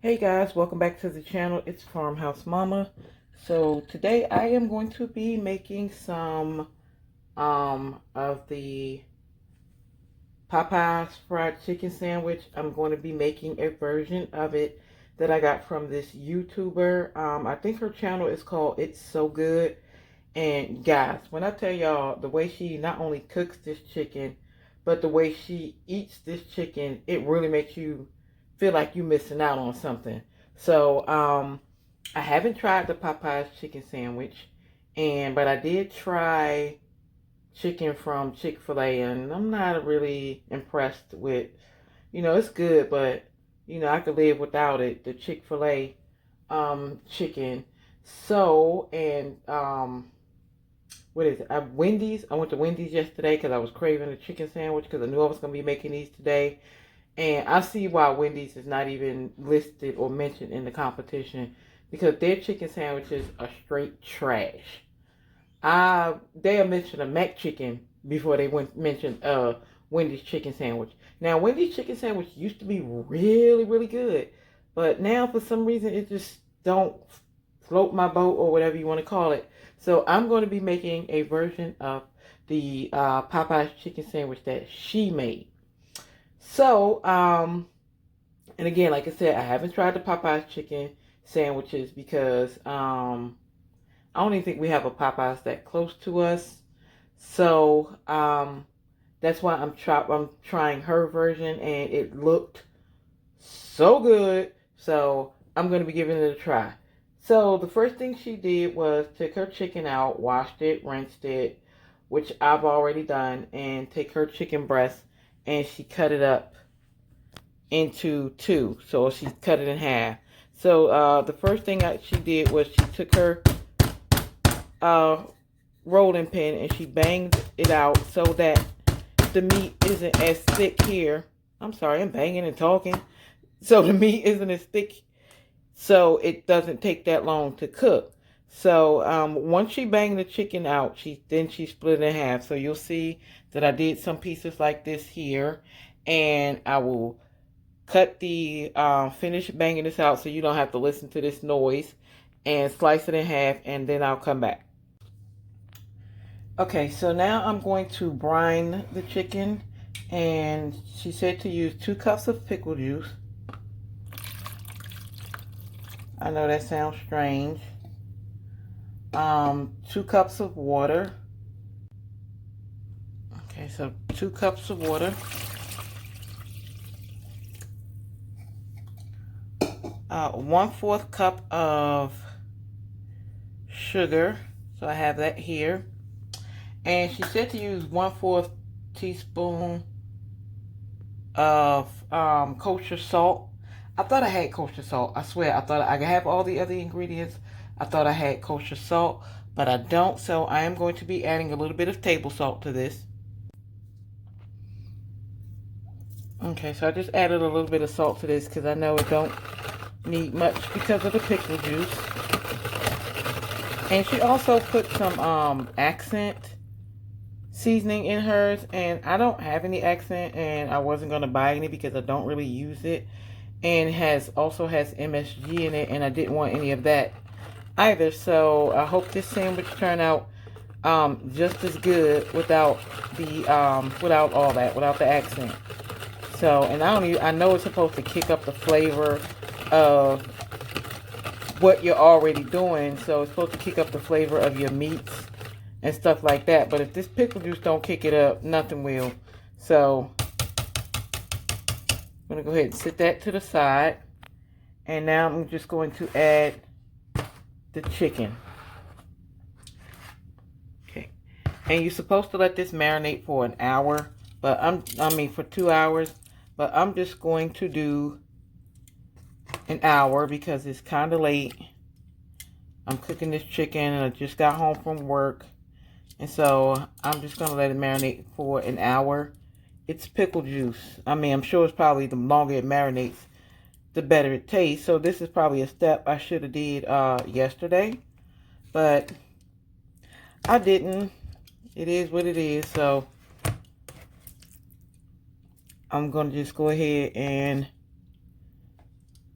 Hey guys, welcome back to the channel. It's Farmhouse Mama. So today I am going to be making some of the Popeyes fried chicken sandwich. I'm going to be making a version of it that I got from this YouTuber. I think her channel is called It's So Good. And guys, when I tell y'all the way she not only cooks this chicken, but the way she eats this chicken, it really makes you feel like you're missing out on something. So, I haven't tried the Popeyes chicken sandwich, but I did try chicken from Chick-fil-A, and I'm not really impressed with, it's good, but I could live without it. The Chick-fil-A chicken. So, and what is it? Wendy's. I went to Wendy's yesterday because I was craving a chicken sandwich because I knew I was going to be making these today. And I see why Wendy's is not even listed or mentioned in the competition because their chicken sandwiches are straight trash. They'll mention a Mac chicken before they mention Wendy's chicken sandwich. Now Wendy's chicken sandwich used to be really, really good, but now for some reason it just don't float my boat or whatever you want to call it. So I'm going to be making a version of the Popeyes chicken sandwich that she made. So, and again, like I said, I haven't tried the Popeyes chicken sandwiches because I don't even think we have a Popeyes that close to us. So, that's why I'm trying her version, and it looked so good. So I'm going to be giving it a try. So the first thing she did was took her chicken out, washed it, rinsed it, which I've already done, and take her chicken breast and she cut it up into two. So she cut it in half. So the first thing she did was she took her rolling pin and she banged it out so that the meat isn't as thick here. I'm sorry, I'm banging and talking. So the meat isn't as thick, so it doesn't take that long to cook. So once she banged the chicken out, she split it in half. So you'll see that I did some pieces like this here, and I will cut the finish banging this out so you don't have to listen to this noise, and slice it in half, and then I'll come back. Okay, so now I'm going to brine the chicken, and she said to use 2 cups of pickle juice. I know that sounds strange. 2 cups of water. Okay, so 2 cups of water. 1/4 cup of sugar. So I have that here. And she said to use 1/4 teaspoon of kosher salt. I thought I had kosher salt. I swear, I thought I have all the other ingredients. I thought I had kosher salt, but I don't. So I am going to be adding a little bit of table salt to this. Okay, so I just added a little bit of salt to this because I know it don't need much because of the pickle juice. And she also put some accent seasoning in hers, and I don't have any accent, and I wasn't going to buy any because I don't really use it. And also has MSG in it, and I didn't want any of that either. So I hope this sandwich turned out just as good without all that, without the accent. So, and I know it's supposed to kick up the flavor of what you're already doing. So it's supposed to kick up the flavor of your meats and stuff like that. But if this pickle juice don't kick it up, nothing will. So I'm going to go ahead and set that to the side. And now I'm just going to add the chicken. Okay. And you're supposed to let this marinate for an hour. But for 2 hours. But I'm just going to do an hour because it's kind of late. I'm cooking this chicken and I just got home from work. And so I'm just going to let it marinate for an hour. It's pickle juice. I'm sure it's probably the longer it marinates, the better it tastes. So this is probably a step I should have did yesterday. But I didn't. It is what it is. So I'm going to just go ahead and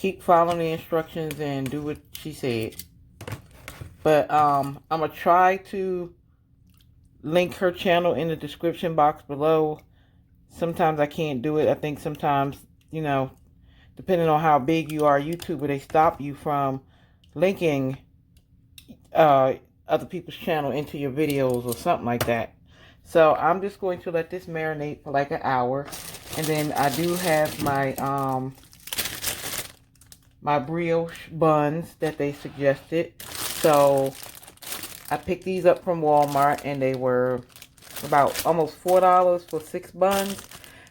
keep following the instructions and do what she said. But I'm going to try to link her channel in the description box below. Sometimes I can't do it. I think sometimes, you know, depending on how big you are, YouTuber, they stop you from linking other people's channel into your videos or something like that. So I'm just going to let this marinate for like an hour. And then I do have my my brioche buns that they suggested. So I picked these up from Walmart and they were about almost $4 for 6 buns.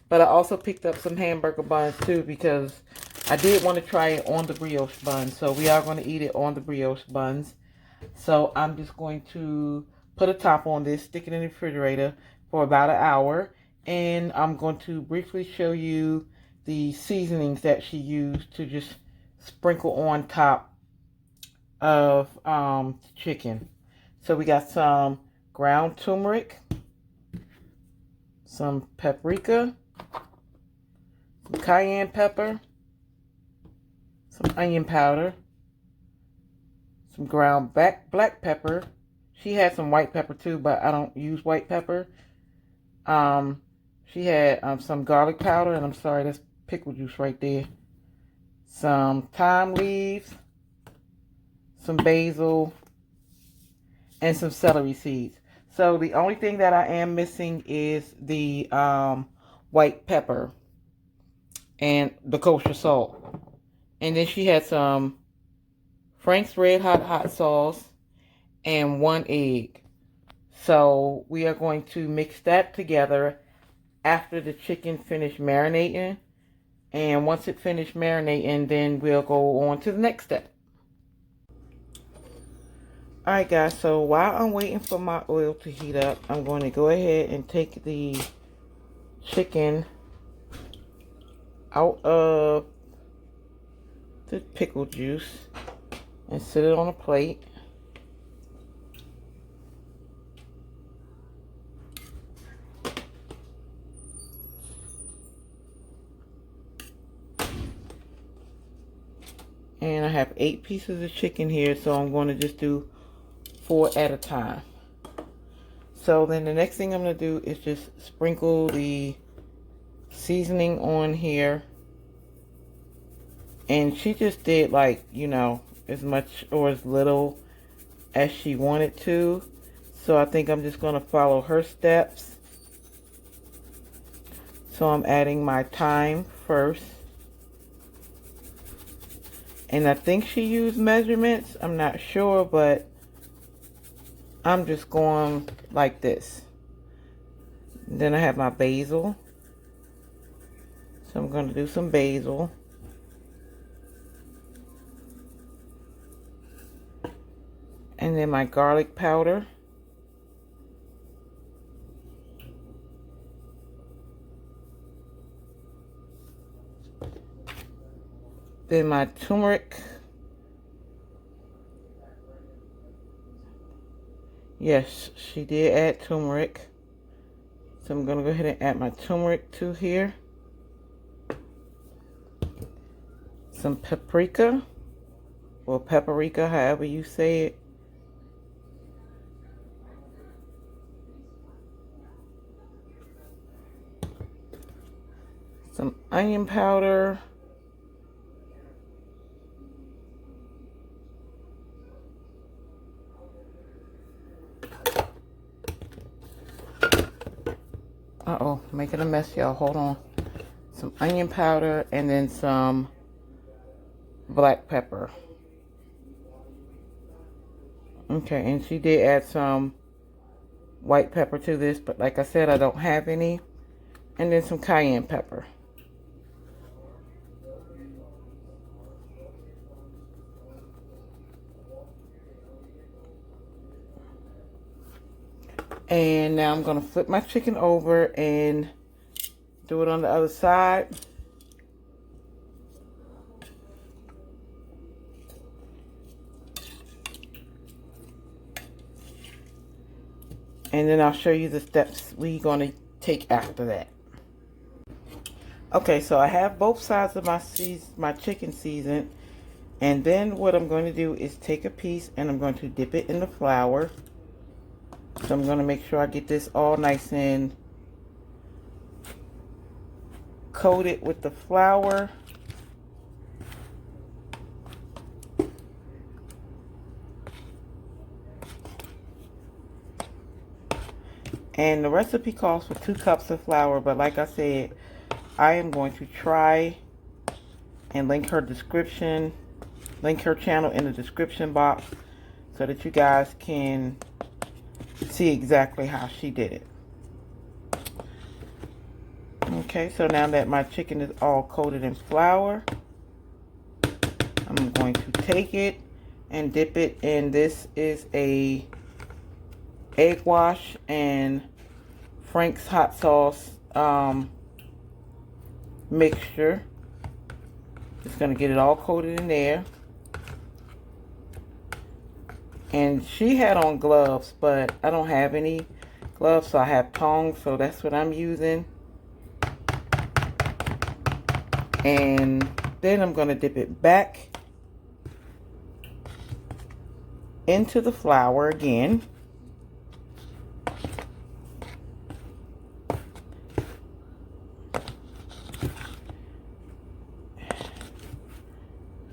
But I also picked up some hamburger buns too because I did want to try it on the brioche buns. So we are going to eat it on the brioche buns. So I'm just going to put a top on this, stick it in the refrigerator for about an hour. And I'm going to briefly show you the seasonings that she used to just sprinkle on top of chicken. So we got some ground turmeric, some paprika, some cayenne pepper, some onion powder, some ground black pepper. She had some white pepper too, but I don't use white pepper. She had some garlic powder, and I'm sorry, that's pickle juice right there. Some thyme leaves, some basil, and some celery seeds. So the only thing that I am missing is the white pepper and the kosher salt. And then she had some Frank's Red Hot sauce and 1 egg. So we are going to mix that together after the chicken finished marinating. And once it finished marinating, then we'll go on to the next step. Alright guys, so while I'm waiting for my oil to heat up, I'm going to go ahead and take the chicken out of the pickle juice and set it on a plate. And I have 8 pieces of chicken here, so I'm going to just do 4 at a time. So then the next thing I'm going to do is just sprinkle the seasoning on here. And she just did like, you know, as much or as little as she wanted to. So I think I'm just going to follow her steps. So I'm adding my thyme first. And I think she used measurements. I'm not sure, but I'm just going like this. Then I have my basil. So I'm going to do some basil. And then my garlic powder. Then my turmeric. Yes, she did add turmeric. So I'm going to go ahead and add my turmeric to here. Some paprika. Or paprika, however you say it. Some onion powder. Uh-oh, making a mess, y'all. Hold on. Some onion powder and then some black pepper. Okay, and she did add some white pepper to this, but like I said, I don't have any. And then some cayenne pepper. And now I'm going to flip my chicken over and do it on the other side. And then I'll show you the steps we're going to take after that. Okay, so I have both sides of my chicken seasoned. And then what I'm going to do is take a piece and I'm going to dip it in the flour. So I'm going to make sure I get this all nice and coated with the flour. And the recipe calls for 2 cups of flour, but like I said, I am going to try and link her channel in the description box so that you guys can see exactly how she did it. Okay, so now that my chicken is all coated in flour, I'm going to take it and dip it in. This is a egg wash and Frank's hot sauce mixture. Just going to get it all coated in there. And she had on gloves, but I don't have any gloves, so I have tongs, so that's what I'm using. And then I'm going to dip it back into the flour again.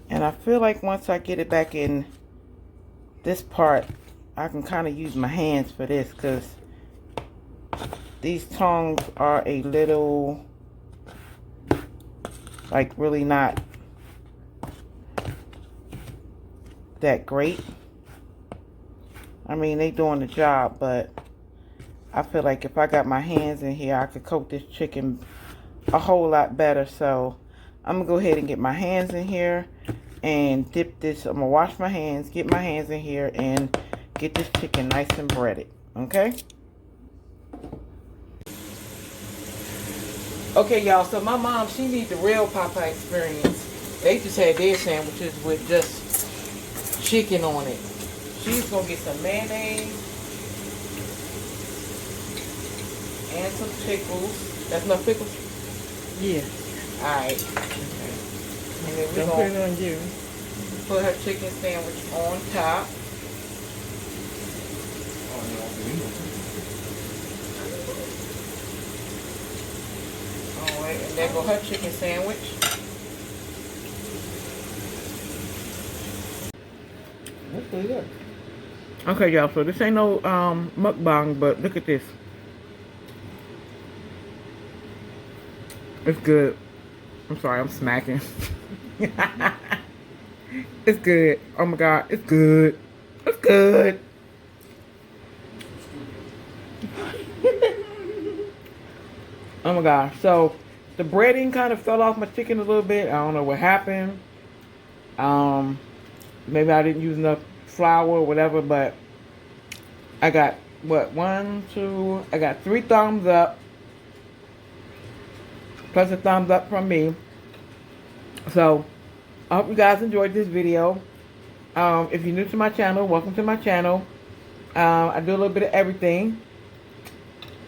And I feel like once I get it back in this part, I can kind of use my hands for this because these tongs are a little, like, really not that great. I mean, they doing the job, but I feel like if I got my hands in here, I could coat this chicken a whole lot better. So I'm gonna go ahead and get my hands in here and dip this. I'm gonna wash my hands, get my hands in here, and get this chicken nice and breaded. Okay? Okay, y'all, so my mom, she needs the real Popeye experience. They just had their sandwiches with just chicken on it. She's gonna get some mayonnaise and some pickles. That's enough pickles? Yeah. Alright. Okay. And then we're Don't put it on you. Put her chicken sandwich on top. Alright, and there go her chicken sandwich. That's pretty good. Okay, y'all, so this ain't no mukbang, but look at this. It's good. I'm sorry, I'm smacking. It's good. Oh my God, it's good. It's good. Oh my gosh. So the breading kind of fell off my chicken a little bit. I don't know what happened. Maybe I didn't use enough flour or whatever, but I got what, I got 3 thumbs up plus a thumbs up from me. So I hope you guys enjoyed this video. If you're new to my channel, welcome to my channel. I do a little bit of everything.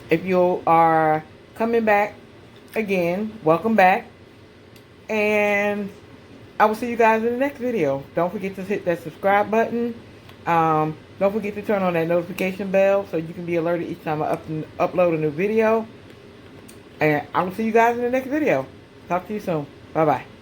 If you are coming back again, welcome back. And I will see you guys in the next video. Don't forget to hit that subscribe button. Don't forget to turn on that notification bell so you can be alerted each time I upload a new video. And I will see you guys in the next video. Talk to you soon. Bye-bye.